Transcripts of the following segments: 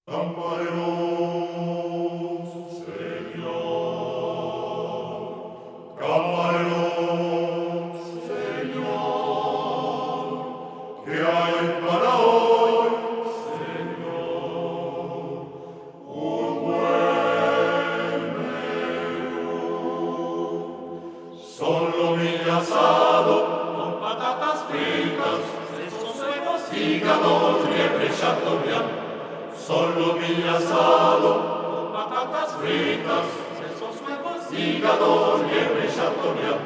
Camareros, Señor, camareros, Señor, ¿qué hay para hoy, Señor? Un buen menú, solo mil asado, con patatas fritas, sesos, huevos, hígados, liebre, chateaubriand. Solo mi asado, con patatas fritas, sesos, huevos, hígado, liebre, chateaubriand.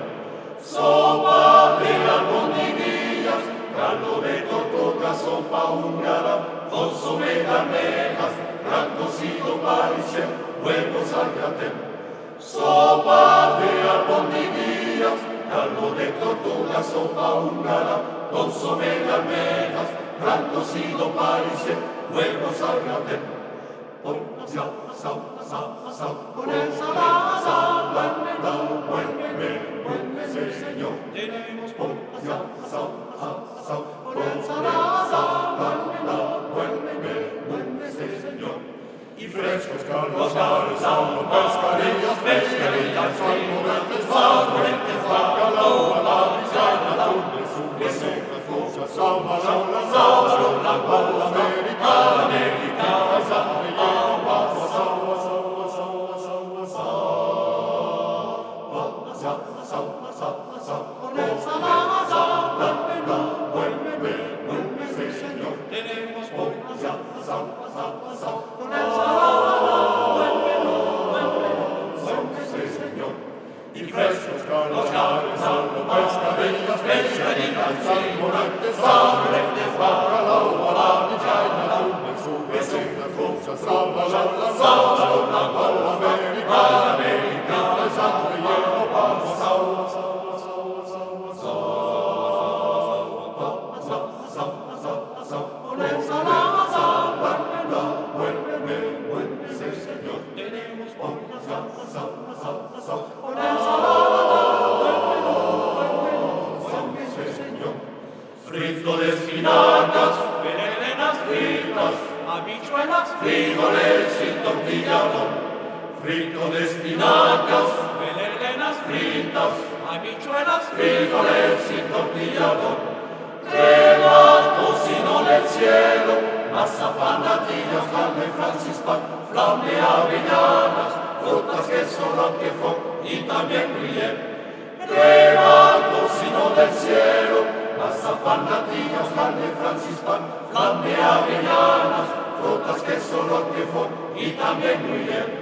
Sopa de albondiguillas, caldo de tortuga, sopa húngara, consomé de almejas, gran cocido parisien, huevos al gratin. Sopa de albondiguillas, caldo de tortuga, sopa húngara, consomé de almejas, gran cocido parisien, huevos al gratin. Hoy asao, asao, asao, asao, con ensalada, buen menú, sí señor. Tenemos hoy asao, asao, asao, asao, con ensalada, buen menú, sí señor. Y frescos caldos, salmo, pescadillas, salmoretes, bacalao, alabicana, atún, besucas, fusas, salmarola, bola americana, con ensalada, buen menú, sí señor. Tenemos hoy asao, con ensalada, buen menú, sí señor. Y frescos caldos, salmo, pescadillas, salmoretes, bacalao, alabicana, atún, besucas, fusas, salmarola, bola americana, sangre, hierro, asao, con ensalada, buen menú, sí señor. Tenemos hoy asao, con ensalada, buen menú, sí señor. Frito de espinacas, berenjenas fritas, habichuelas, frijoles y tortillado. Frito de espinacas, berenjenas fritas, habichuelas, frijoles y tortillado. Crema, tocino del cielo, mazapán, natillas, pan de francispan, flan de avellanas, frutas, queso, roquefort y también gruyère. Crema, tocino del cielo, mazapán, natillas, pan de francispan, flan de avellanas, frutas, queso, roquefort y también gruyère.